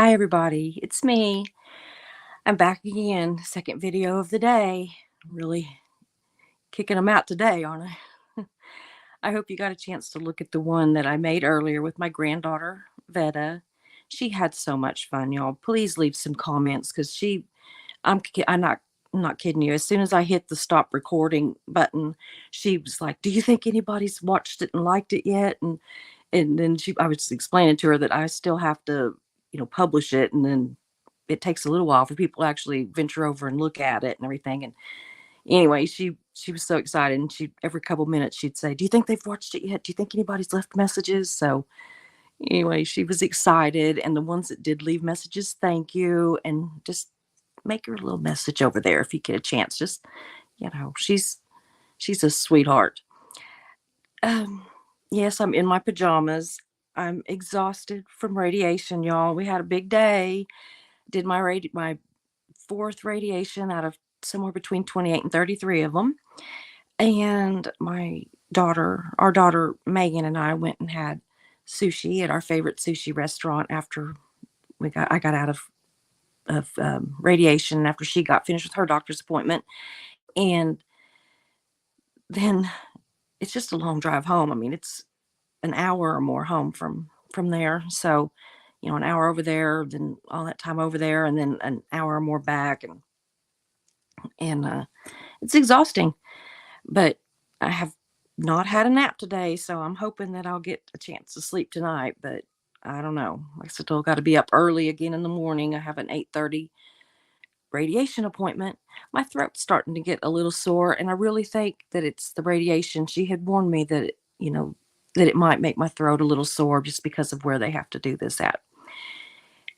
Hi, everybody. It's me. I'm back again. Second video of the day. Really kicking them out today, aren't I? I hope you got a chance to look at the one that I made earlier with my granddaughter, Veta. She had so much fun, y'all. Please leave some comments because I'm not kidding you. As soon as I hit the stop recording button, she was like, "Do you think anybody's watched it and liked it yet?" And then I was explaining to her that I still have to, publish it, and then it takes a little while for people to actually venture over and look at it and everything. And anyway, she was so excited, and she every couple minutes she'd say, "Do you think they've watched it yet? Do you think anybody's left messages?" So anyway, she was excited, and the ones that did leave messages, thank you, and just make her a little message over there if you get a chance. Just she's a sweetheart. Um, yes, I'm in my pajamas. I'm exhausted from radiation, y'all. We had a big day. Did my fourth radiation out of somewhere between 28 and 33 of them. And our daughter Megan and I went and had sushi at our favorite sushi restaurant after I got out of radiation after she got finished with her doctor's appointment. And then it's just a long drive home. I mean, it's an hour or more home from there. So, an hour over there, then all that time over there, and then an hour or more back, and it's exhausting. But I have not had a nap today, so I'm hoping that I'll get a chance to sleep tonight. But I don't know. Like I still got to be up early again in the morning. I have an 8:30 radiation appointment. My throat's starting to get a little sore, and I really think that it's the radiation. She had warned me that that it might make my throat a little sore just because of where they have to do this at.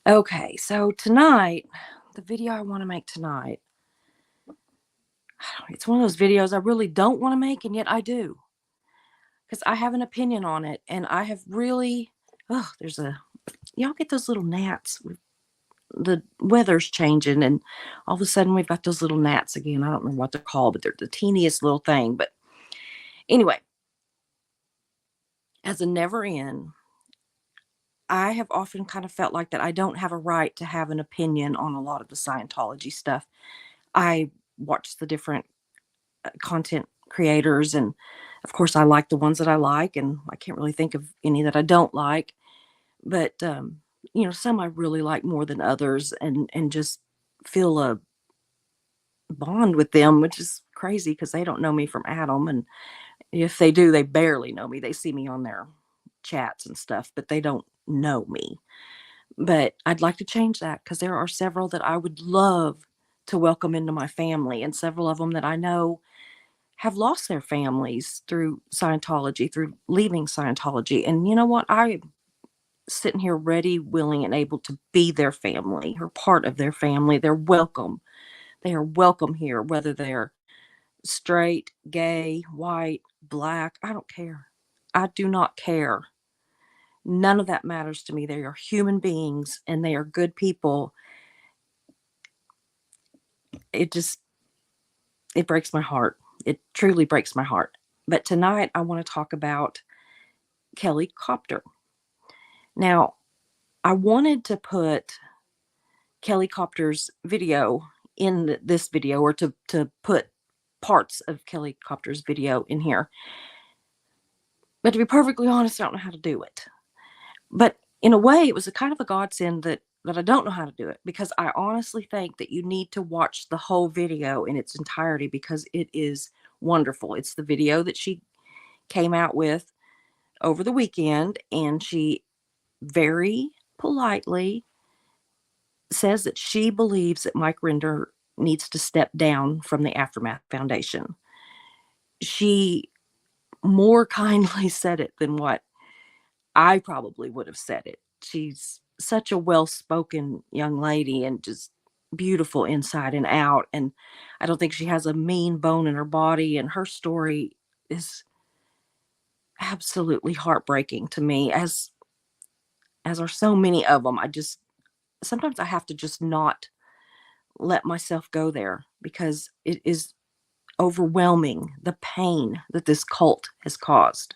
Okay, so tonight, the video I want to make tonight, it's one of those videos I really don't want to make, and yet I do. Because I have an opinion on it, and I have really, y'all get those little gnats. The weather's changing, and all of a sudden we've got those little gnats again. I don't remember what they're called, but they're the teeniest little thing. But anyway, as a never in, I have often kind of felt like that I don't have a right to have an opinion on a lot of the Scientology stuff. I watch the different content creators, and of course, I like the ones that I like, and I can't really think of any that I don't like. But some I really like more than others, and just feel a bond with them, which is crazy because they don't know me from Adam, and if they do, they barely know me. They see me on their chats and stuff, but they don't know me. But I'd like to change that because there are several that I would love to welcome into my family, and several of them that I know have lost their families through Scientology, through leaving Scientology. And you know what? I'm sitting here ready, willing, and able to be their family or part of their family. They're welcome. They are welcome here, whether they're straight, gay, white, black. I don't care. I do not care. None of that matters to me. They are human beings and they are good people. It just, it breaks my heart. It truly breaks my heart. But tonight I want to talk about Kelli Copter. Now, I wanted to put Kelli Copter's video in this video, or to put parts of Kelli Copter's video in here. But to be perfectly honest, I don't know how to do it. But in a way, it was a kind of a godsend that I don't know how to do it, because I honestly think that you need to watch the whole video in its entirety because it is wonderful. It's the video that she came out with over the weekend, and she very politely says that she believes that Mike Rinder needs to step down from the Aftermath Foundation. She more kindly said it than what I probably would have said it. She's such a well-spoken young lady and just beautiful inside and out. And I don't think she has a mean bone in her body. And her story is absolutely heartbreaking to me, as are so many of them. Sometimes I have to just not let myself go there because it is overwhelming, the pain that this cult has caused.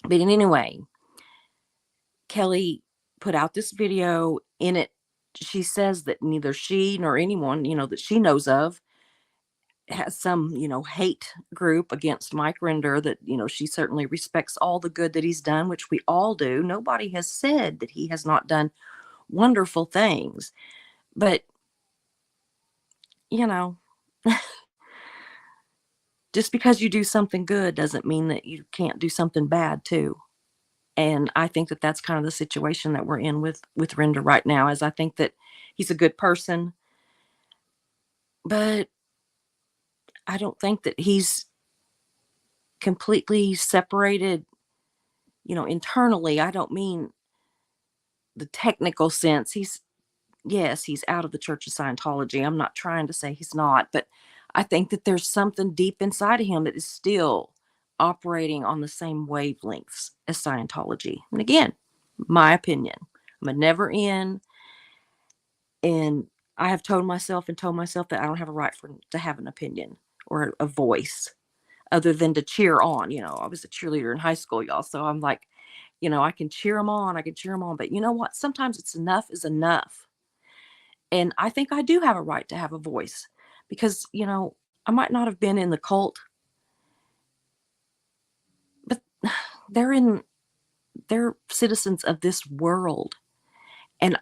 But anyway, Kelli put out this video. In it, she says that neither she nor anyone, that she knows of has some, hate group against Mike Rinder, that, she certainly respects all the good that he's done, which we all do. Nobody has said that he has not done wonderful things. But, you know, just because you do something good doesn't mean that you can't do something bad too. And I think that that's kind of the situation that we're in with Rinder right now, is I think that he's a good person, but I don't think that he's completely separated, internally. I don't mean the technical sense. Yes, he's out of the Church of Scientology. I'm not trying to say he's not, but I think that there's something deep inside of him that is still operating on the same wavelengths as Scientology. And again, my opinion. I'm a never in, and I have told myself that I don't have a right to have an opinion or a voice other than to cheer on. I was a cheerleader in high school, y'all. So I'm like, I can cheer them on. But you know what? Sometimes it's enough is enough. And I think I do have a right to have a voice because, I might not have been in the cult, but they're citizens of this world. And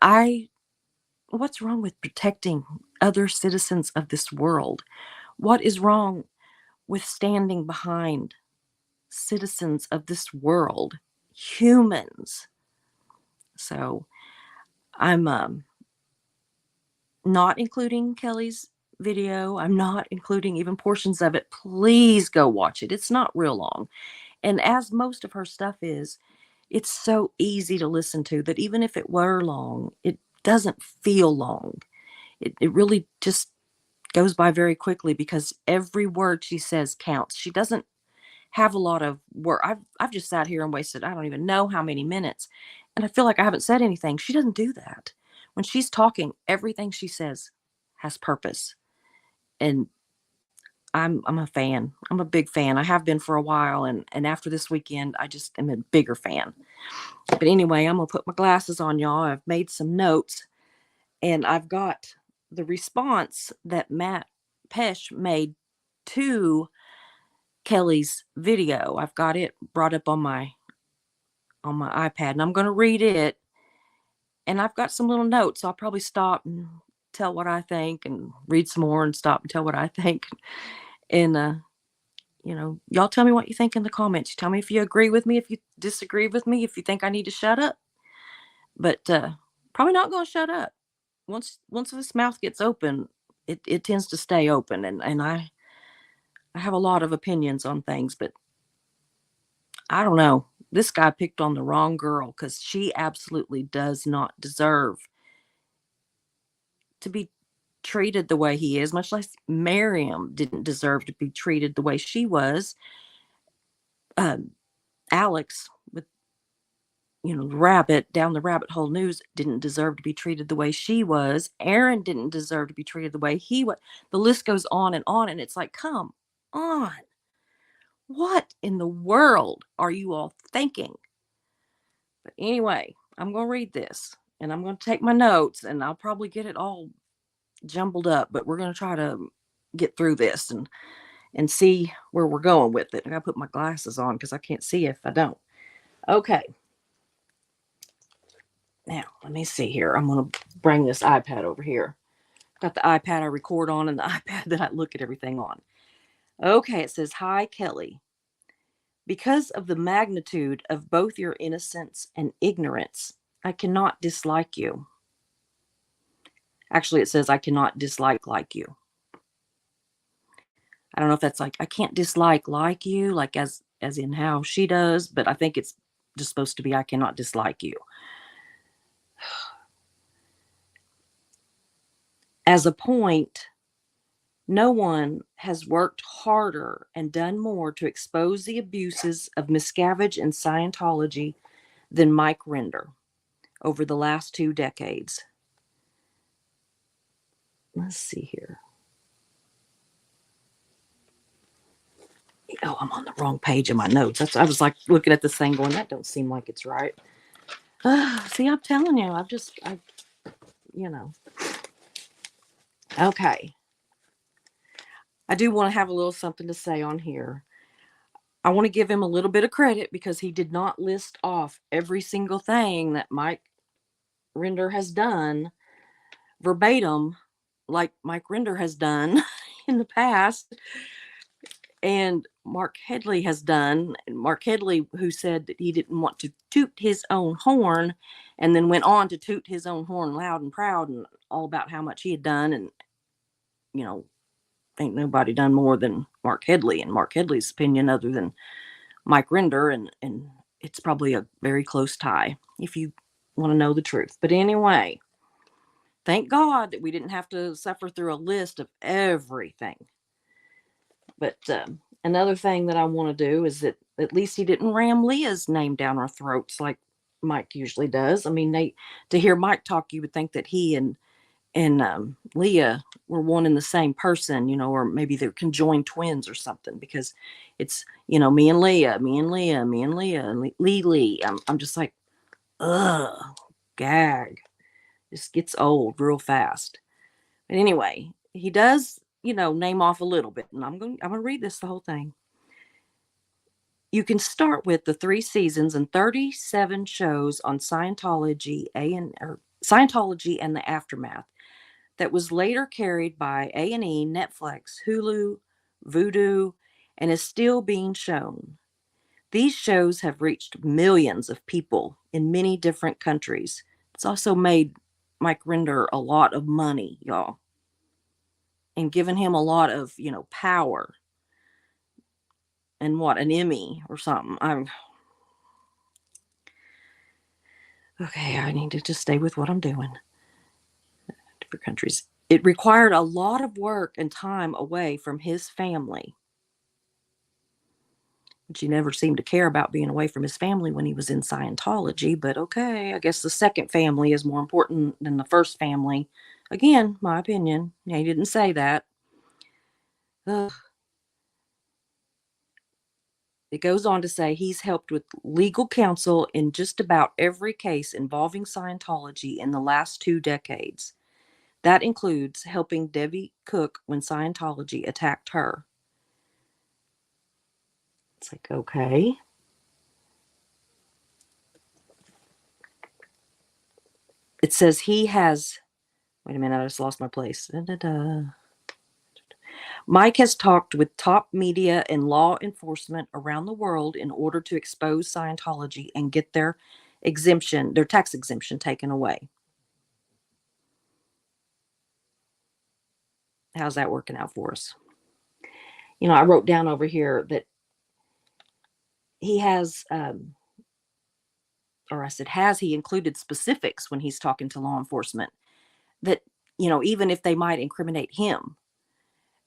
what's wrong with protecting other citizens of this world? What is wrong with standing behind citizens of this world, humans? So I'm not including Kelli's video. I'm not including even portions of it. Please go watch it. It's not real long. And as most of her stuff is, it's so easy to listen to that even if it were long, it doesn't feel long. It really just goes by very quickly because every word she says counts. She doesn't have a lot of work. I've just sat here and wasted I don't even know how many minutes, and I feel like I haven't said anything. She doesn't do that. When she's talking, everything she says has purpose, and I'm a fan. I'm a big fan. I have been for a while, and after this weekend, I just am a bigger fan. But anyway, I'm gonna put my glasses on, y'all. I've made some notes, and I've got the response that Matt Pesch made to Kelli's video. I've got it brought up on my iPad, and I'm going to read it. And I've got some little notes, so I'll probably stop and tell what I think, and read some more and stop and tell what I think. And y'all tell me what you think in the comments. Tell me if you agree with me, if you disagree with me, if you think I need to shut up. But probably not going to shut up. Once this mouth gets open, it tends to stay open, and I have a lot of opinions on things, but I don't know. This guy picked on the wrong girl because she absolutely does not deserve to be treated the way he is, much less Miriam didn't deserve to be treated the way she was. Alex, with the rabbit down the rabbit hole news, didn't deserve to be treated the way she was. Aaron didn't deserve to be treated the way he was. The list goes on, and it's like, come on. What in the world are you all thinking? But anyway, I'm going to read this, and I'm going to take my notes, and I'll probably get it all jumbled up, but we're going to try to get through this and see where we're going with it. I got to put my glasses on because I can't see if I don't. Okay. Now, let me see here. I'm going to bring this iPad over here. Got the iPad I record on and the iPad that I look at everything on. Okay, it says, "Hi, Kelli. Because of the magnitude of both your innocence and ignorance, I cannot dislike you." Actually, it says, "I cannot dislike like you." I don't know if that's like, I can't dislike like you, like as in how she does, but I think it's just supposed to be, I cannot dislike you. As a point, no one has worked harder and done more to expose the abuses of Miscavige and Scientology than Mike Rinder over the last 2 decades. Let's see here. Oh, I'm on the wrong page of my notes. I was like looking at this thing going, that don't seem like it's right. See, I'm telling you, you know. Okay. I do want to have a little something to say on here. I want to give him a little bit of credit because he did not list off every single thing that Mike Render has done verbatim, like Mike Render has done in the past, and Mark Headley has done. Mark Headley, who said that he didn't want to toot his own horn, and then went on to toot his own horn loud and proud and all about how much he had done. And, you know, ain't nobody done more than Mark Headley, in Mark Headley's opinion, other than Mike Render. And it's probably a very close tie if you want to know the truth. But anyway, thank God that we didn't have to suffer through a list of everything. But another thing that I want to do is that at least he didn't ram Leah's name down our throats like Mike usually does. I mean, to hear Mike talk, you would think that he and Leah were one and the same person, or maybe they're conjoined twins or something, because it's, me and Leah, me and Leah, me and Leah, and Lee. I'm just like, ugh, gag. Just gets old real fast. But anyway, he does, name off a little bit, and I'm gonna read this the whole thing. You can start with the 3 seasons and 37 shows on Scientology and the Aftermath that was later carried by A&E, Netflix, Hulu, Vudu, and is still being shown. These shows have reached millions of people in many different countries. It's also made Mike Render a lot of money, y'all, and given him a lot of, power, and what, an Emmy or something. I'm okay. I need to just stay with what I'm doing. Different countries. It required a lot of work and time away from his family, which he never seemed to care about being away from his family when he was in Scientology. But okay, I guess the second family is more important than the first family. Again, my opinion. Yeah, he didn't say that. Ugh. It goes on to say he's helped with legal counsel in just about every case involving Scientology in the last 2 decades. That includes helping Debbie Cook when Scientology attacked her. It's like, okay. It says he has, wait a minute, I just lost my place. Da-da-da. Mike has talked with top media and law enforcement around the world in order to expose Scientology and get their tax exemption taken away. How's that working out for us? I wrote down over here that he has, or I said, has he included specifics when he's talking to law enforcement that, even if they might incriminate him?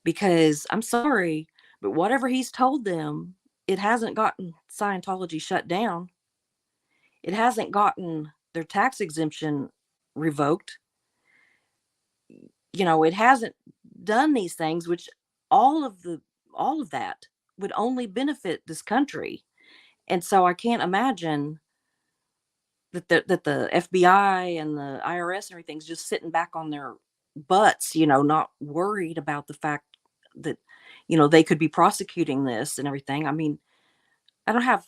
Because I'm sorry, but whatever he's told them, it hasn't gotten Scientology shut down. It hasn't gotten their tax exemption revoked. It hasn't done these things, which all of the all of that would only benefit this country. And so I can't imagine that the FBI and the IRS and everything's just sitting back on their butts, not worried about the fact that, they could be prosecuting this and everything. I mean, I don't have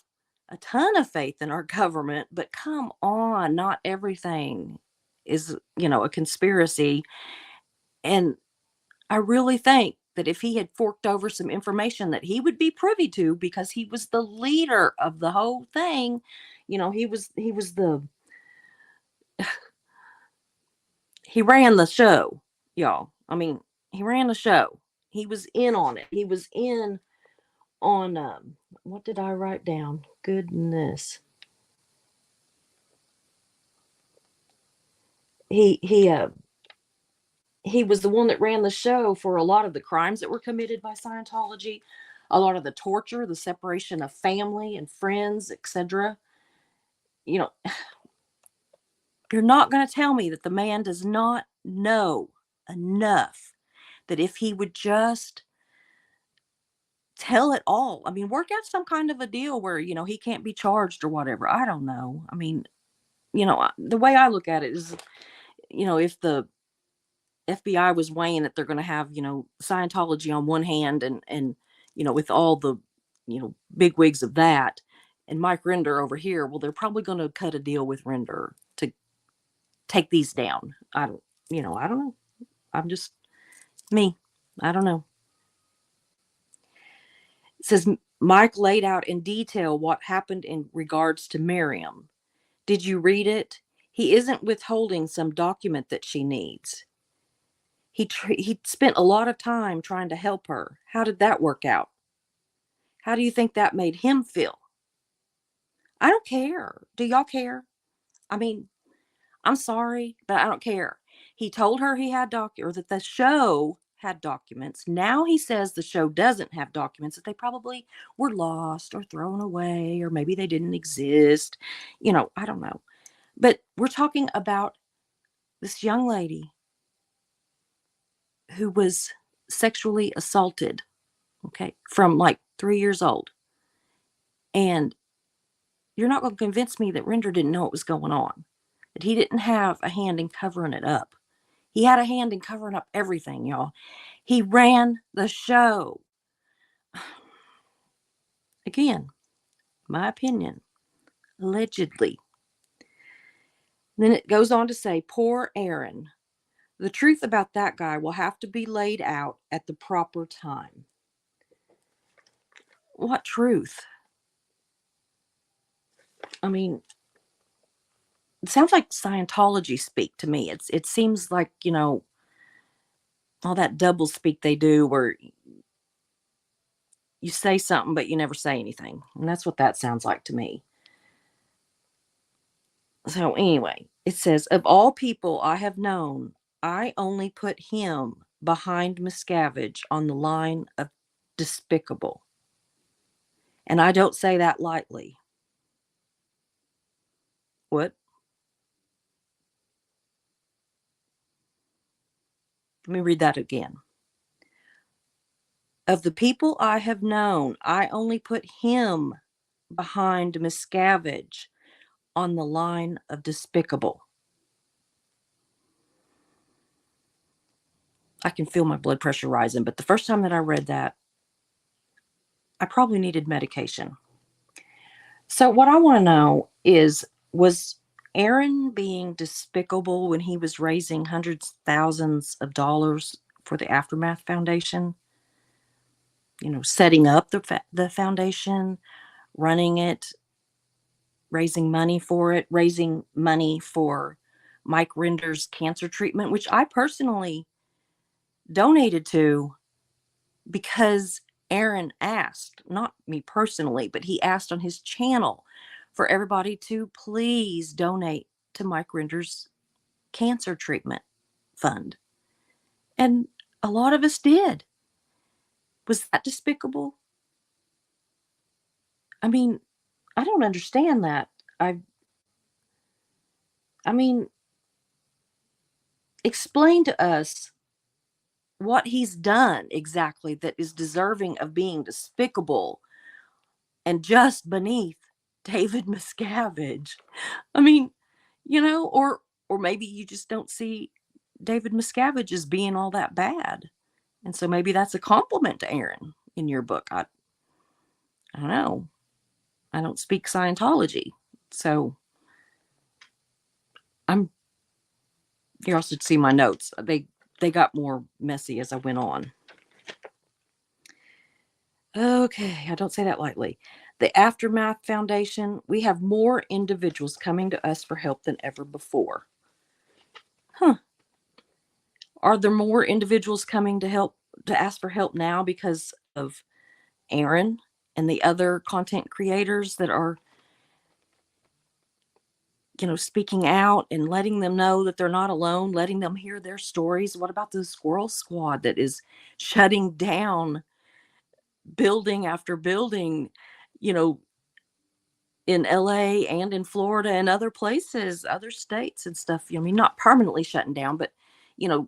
a ton of faith in our government, but come on, not everything is, a conspiracy. And I really think that if he had forked over some information that he would be privy to because he was the leader of the whole thing, he ran the show, y'all. I mean, he ran the show. He was in on it. He was in on what did I write down? Goodness. He he was the one that ran the show for a lot of the crimes that were committed by Scientology, a lot of the torture, the separation of family and friends, etc. You know, you're not going to tell me that the man does not know enough, that if he would just tell it all, work out some kind of a deal where, he can't be charged or whatever. I don't know. I mean, the way I look at it is, if the FBI was weighing it, they're going to have, Scientology on one hand and, with all the, big wigs of that, and Mike Render over here. Well, they're probably going to cut a deal with Render to take these down. I don't know. I'm just me. I don't know. It says Mike laid out in detail what happened in regards to Miriam. Did you read it? He isn't withholding some document that she needs. He spent a lot of time trying to help her. How did that work out? How do you think that made him feel? I don't care. Do y'all care? I mean, I'm sorry, but I don't care. He told her he had or that the show had documents. Now he says the show doesn't have documents, that they probably were lost or thrown away, or maybe they didn't exist. I don't know. But we're talking about this young lady who was sexually assaulted, okay, from like 3 years old. And you're not going to convince me that Render didn't know what was going on, that he didn't have a hand in covering it up. He had a hand in covering up everything, y'all. He ran the show. Again, my opinion, allegedly. Then it goes on to say, poor Aaron. The truth about that guy will have to be laid out at the proper time. What truth? I mean, it sounds like Scientology speak to me. It seems like, all that double speak they do where you say something but you never say anything. And that's what that sounds like to me. So anyway, it says, of all people I have known, I only put him behind Miscavige on the line of despicable. And I don't say that lightly. What? Let me read that again. Of the people I have known, I only put him behind Miscavige on the line of despicable. I can feel my blood pressure rising, but the first time that I read that, I probably needed medication. So what I want to know is, was Aaron being despicable when he was raising hundreds of thousands of dollars for the Aftermath Foundation? Setting up the foundation, running it, raising money for it, raising money for Mike Render's cancer treatment, which I personally donated to because Aaron asked, not me personally, but he asked on his channel for everybody to please donate to Mike Render's cancer treatment fund. And a lot of us did. Was that despicable? I mean, I don't understand that. I mean, explain to us what he's done exactly that is deserving of being despicable and just beneath David Miscavige. I mean, or maybe you just don't see David Miscavige as being all that bad. And so maybe that's a compliment to Aaron in your book. I don't know. I don't speak Scientology. So you also see my notes. They got more messy as I went on. Okay, I don't say that lightly. The Aftermath Foundation, we have more individuals coming to us for help than ever before. Huh. Are there more individuals coming to ask for help now because of Aaron and the other content creators that are, speaking out and letting them know that they're not alone, letting them hear their stories? What about the Squirrel Squad that is shutting down building after building, in LA and in Florida and other places, other states and stuff? Not permanently shutting down, but, you know,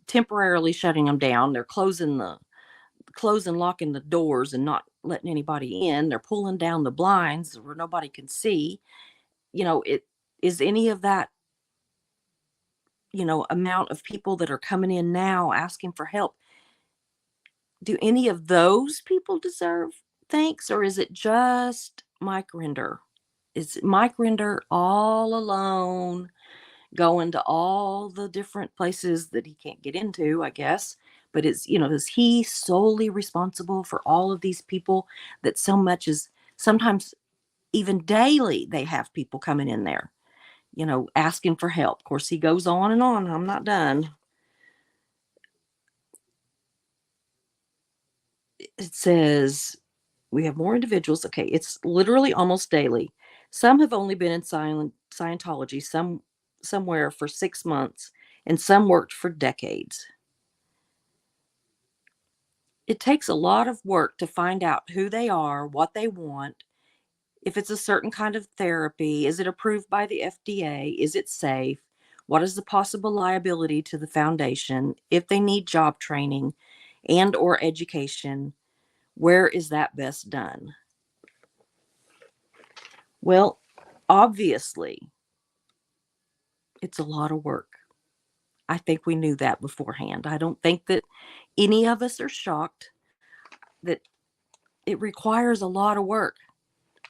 temporarily shutting them down. They're closing, locking the doors and not letting anybody in. They're pulling down the blinds where nobody can see. Is any of that, amount of people that are coming in now asking for help, do any of those people deserve thanks, or is it just Mike Rinder? Is Mike Rinder all alone going to all the different places that he can't get into, I guess? But is he solely responsible for all of these people that so much is sometimes even daily they have people coming in there, asking for help. Of course, he goes on and on. I'm not done. It says we have more individuals. Okay, it's literally almost daily. Some have only been in Scientology somewhere for 6 months, and some worked for decades. It takes a lot of work to find out who they are, what they want, if it's a certain kind of therapy, is it approved by the FDA, is it safe, what is the possible liability to the foundation, if they need job training and or education, where is that best done? Well, obviously, it's a lot of work. I think we knew that beforehand. I don't think that any of us are shocked that it requires a lot of work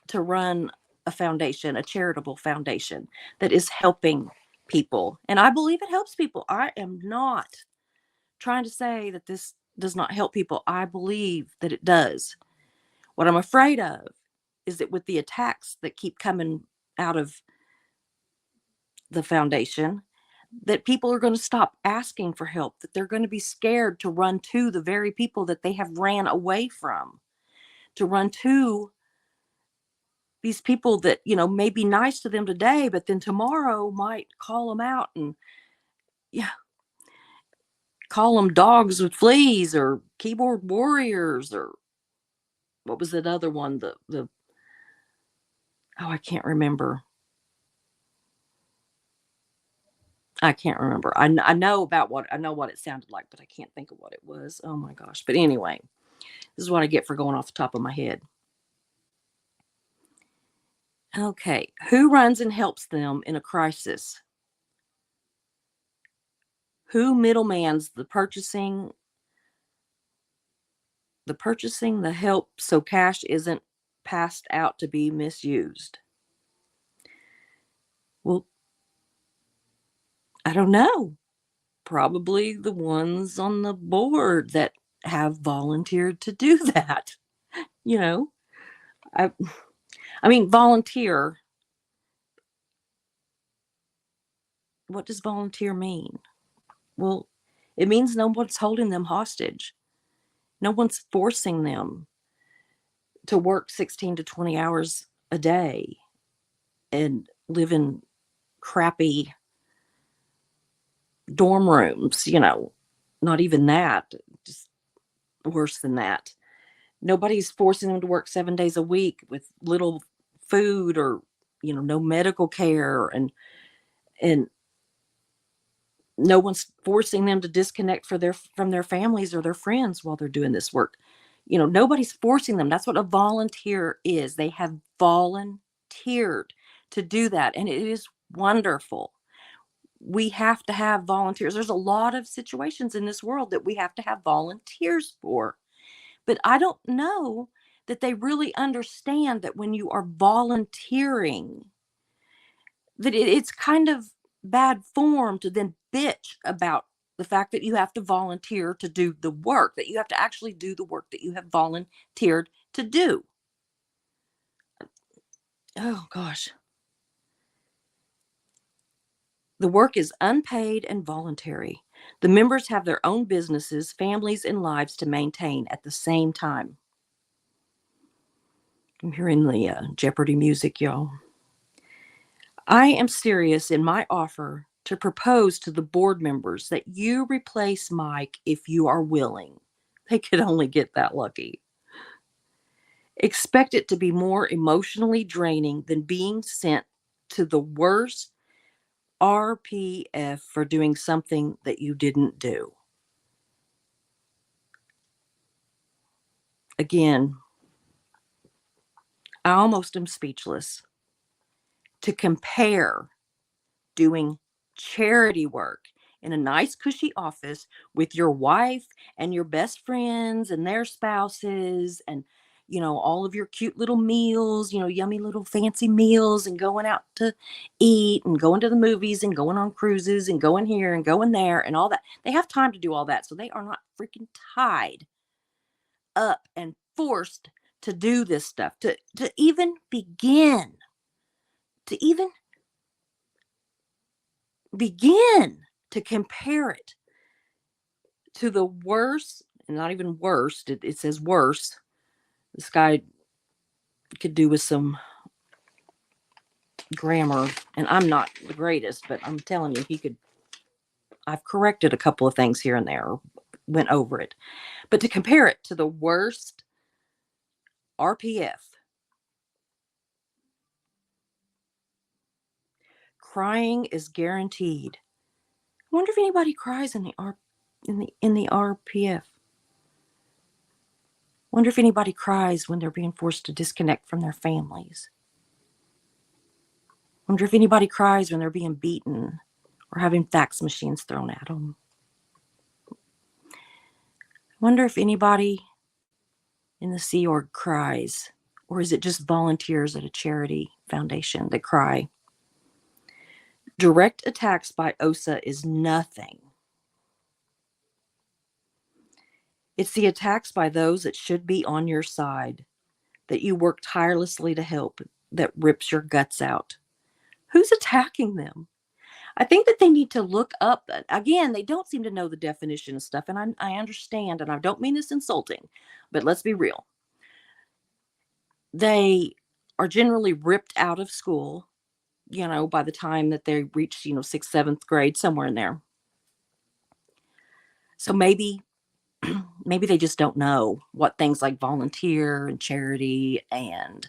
to run a foundation, a charitable foundation that is helping people. And I believe it helps people. I am not trying to say that this does not help people. I believe that it does. What I'm afraid of is that with the attacks that keep coming out of the foundation, that people are going to stop asking for help, that they're going to be scared to run to the very people that they have ran away from, to run to these people that, may be nice to them today, but then tomorrow might call them out and, yeah, call them dogs with fleas or keyboard warriors or what was that other one? Oh, I can't remember. I can't remember. I know what it sounded like, but I can't think of what it was. Oh my gosh. But anyway, this is what I get for going off the top of my head. Okay. Who runs and helps them in a crisis? Who middlemans the help so cash isn't passed out to be misused? Well, I don't know. Probably the ones on the board that have volunteered to do that. You know, I I mean volunteer. What does volunteer mean? Well, it means no one's holding them hostage. No one's forcing them to work 16 to 20 hours a day and live in crappy dorm rooms, not even that, just worse than that. Nobody's forcing them to work 7 days a week with little food or, no medical care and no one's forcing them to disconnect from their families or their friends while they're doing this work. Nobody's forcing them. That's what a volunteer is. They have volunteered to do that, and it is wonderful. We have to have volunteers. There's a lot of situations in this world that we have to have volunteers for. But I don't know that they really understand that when you are volunteering, that it's kind of bad form to then bitch about the fact that you have to volunteer to do the work, that you have to actually do the work that you have volunteered to do. Oh gosh. The work is unpaid and voluntary. The members have their own businesses, families, and lives to maintain at the same time. I'm hearing the Jeopardy music, y'all. I am serious in my offer to propose to the board members that you replace Mike if you are willing. They could only get that lucky. Expect it to be more emotionally draining than being sent to the worst RPF for doing something that you didn't do. Again, I almost am speechless to compare doing charity work in a nice cushy office with your wife and your best friends and their spouses, and all of your cute little meals, yummy little fancy meals, and going out to eat and going to the movies and going on cruises and going here and going there and all that. They have time to do all that, so they are not freaking tied up and forced to do this stuff, to even begin to compare it to the worst, and not even worst, it says worse. This guy could do with some grammar, and I'm not the greatest, but I'm telling you, I've corrected a couple of things here and there, went over it. But to compare it to the worst RPF, crying is guaranteed. I wonder if anybody cries in the RPF. Wonder if anybody cries when they're being forced to disconnect from their families. Wonder if anybody cries when they're being beaten or having fax machines thrown at them. Wonder if anybody in the Sea Org cries, or is it just volunteers at a charity foundation that cry? Direct attacks by OSA is nothing. It's the attacks by those that should be on your side, that you work tirelessly to help, that rips your guts out. Who's attacking them? I think that they need to look up. Again, they don't seem to know the definition of stuff, and I understand, and I don't mean this insulting, but let's be real. They are generally ripped out of school, by the time that they reach, 6th, 7th grade, somewhere in there. So maybe they just don't know what things like volunteer and charity and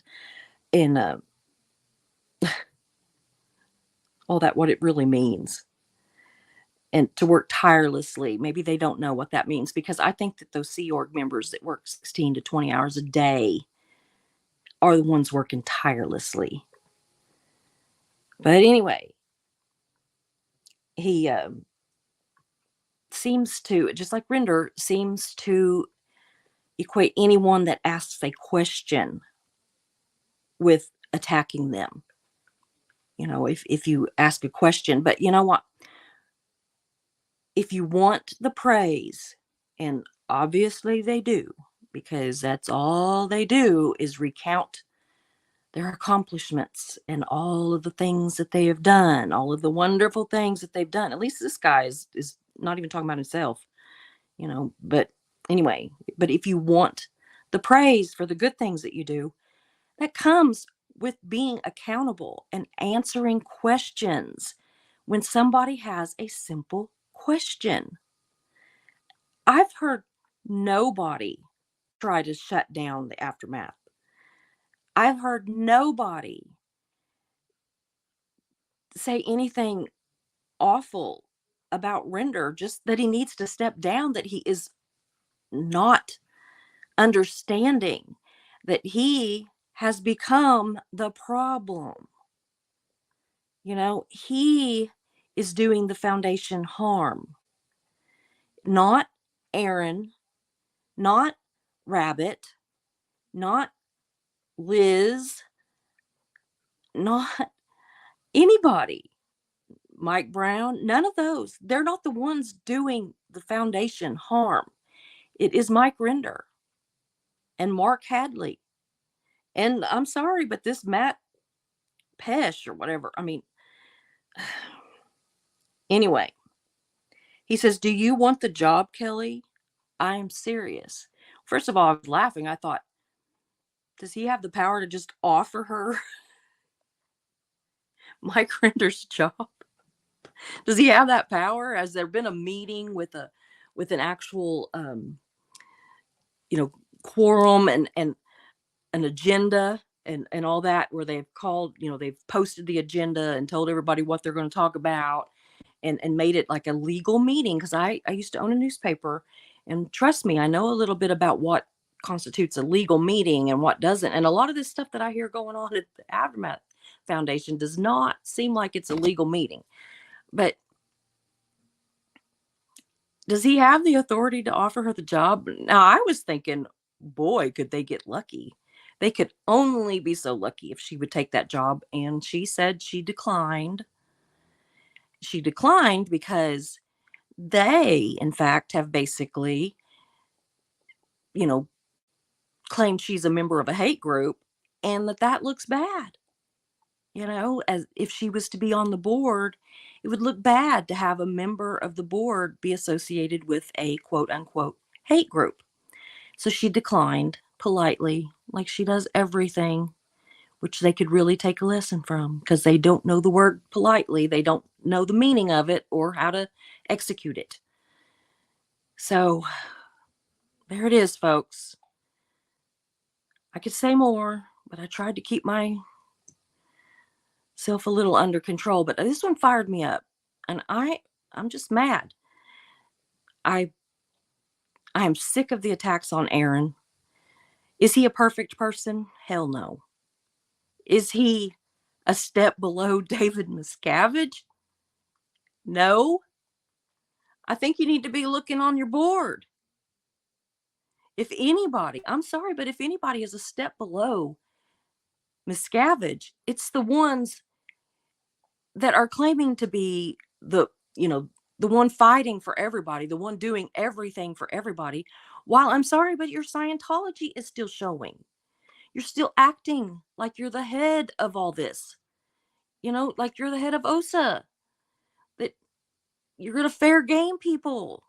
all that, what it really means. And to work tirelessly, maybe they don't know what that means, because I think that those Sea Org members that work 16 to 20 hours a day are the ones working tirelessly. But anyway, he seems to, just like Render, seems to equate anyone that asks a question with attacking them. If you ask a question, but you know what? If you want the praise, and obviously they do, because that's all they do is recount their accomplishments and all of the things that they have done, all of the wonderful things that they've done. At least this guy is not even talking about himself, but anyway, but if you want the praise for the good things that you do, that comes with being accountable and answering questions when somebody has a simple question. I've heard nobody try to shut down the aftermath. I've heard nobody say anything awful about Render, just that he needs to step down, that he is not understanding that he has become the problem. He is doing the foundation harm. Not Aaron, not Rabbit, not Liz, not anybody. Mike Brown, none of those. They're not the ones doing the foundation harm. It is Mike Render and Mark Hadley. And I'm sorry, but this Matt Pesch or whatever, anyway, he says, "Do you want the job, Kelli? I am serious." First of all, I was laughing. I thought, does he have the power to just offer her Mike Render's job? Does he have that power? Has there been a meeting with an actual quorum and an agenda and all that, where they've called, they've posted the agenda and told everybody what they're going to talk about, and made it like a legal meeting? Because I used to own a newspaper, and trust me, I know a little bit about what constitutes a legal meeting and what doesn't. And a lot of this stuff that I hear going on at the aftermath, Foundation does not seem like it's a legal meeting. But does he have the authority to offer her the job? Now, I was thinking, boy, could they get lucky. They could only be so lucky if she would take that job. And she said she declined. She declined because they, in fact, have basically, you know, claimed she's a member of a hate group and that looks bad. As if she was to be on the board, it would look bad to have a member of the board be associated with a quote unquote hate group. So she declined politely, like she does everything, which they could really take a lesson from because they don't know the word politely. They don't know the meaning of it or how to execute it. So there it is, folks. I could say more, but I tried to keep myself a little under control. But this one fired me up, and I'm just mad. I am sick of the attacks on Aaron. Is he a perfect person? Hell no. Is he a step below David Miscavige? No. I think you need to be looking on your board. If anybody, I'm sorry, but if anybody is a step below Miscavige, it's the ones that are claiming to be the one fighting for everybody, the one doing everything for everybody. While I'm sorry, but your Scientology is still showing. You're still acting like you're the head of all this. Like you're the head of OSA. That you're going to fair game people.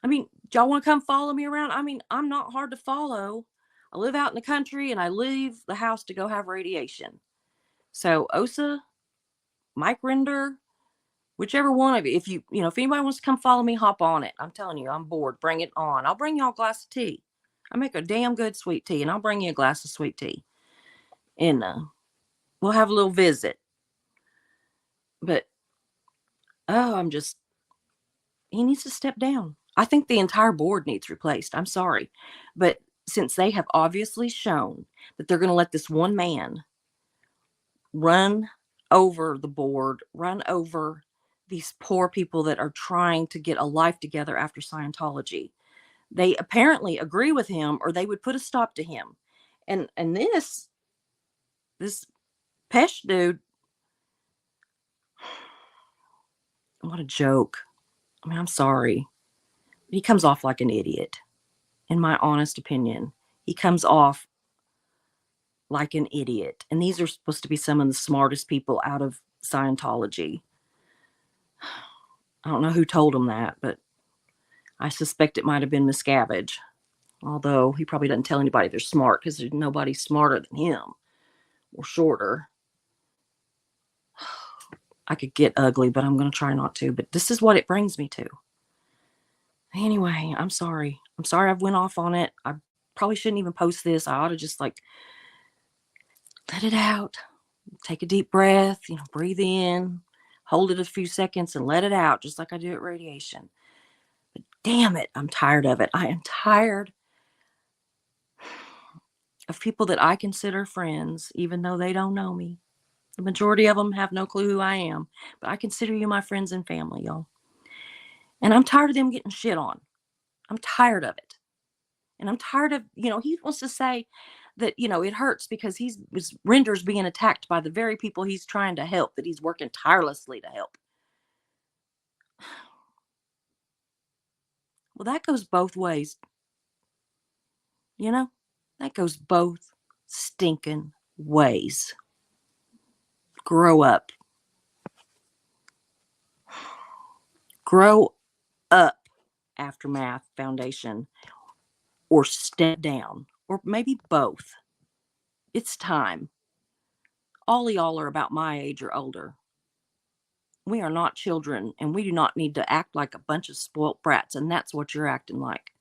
I mean, y'all want to come follow me around? I mean, I'm not hard to follow. I live out in the country and I leave the house to go have radiation. So OSA, Mike Render, whichever one of you, if anybody wants to come follow me, hop on it. I'm telling you, I'm bored. Bring it on. I'll bring y'all a glass of tea. I make a damn good sweet tea, and I'll bring you a glass of sweet tea. And we'll have a little visit. But, he needs to step down. I think the entire board needs replaced. I'm sorry. But since they have obviously shown that they're going to let this one man run over the board, run over these poor people that are trying to get a life together after Scientology. They apparently agree with him or they would put a stop to him. And this Pesch dude, what a joke. I mean, I'm sorry. He comes off like an idiot, in my honest opinion. He comes off like an idiot. And these are supposed to be some of the smartest people out of Scientology. I don't know who told him that, but I suspect it might have been Miscavige. Although he probably doesn't tell anybody they're smart because there's nobody smarter than him or shorter. I could get ugly, but I'm going to try not to. But this is what it brings me to. Anyway, I'm sorry. I'm sorry I've went off on it. I probably shouldn't even post this. I ought to just let it out. Take a deep breath, breathe in, hold it a few seconds and let it out, just like I do at radiation. But damn it, I'm tired of it. I am tired of people that I consider friends, even though they don't know me. The majority of them have no clue who I am, but I consider you my friends and family, y'all. And I'm tired of them getting shit on. I'm tired of it. And I'm tired of, he wants to say that, it hurts because Render's being attacked by the very people he's trying to help, that he's working tirelessly to help. Well, that goes both ways. That goes both stinking ways. Grow up. Grow up, Aftermath Foundation, or step down, or maybe both. It's time. All y'all are about my age or older. We are not children, and we do not need to act like a bunch of spoilt brats, and that's what you're acting like.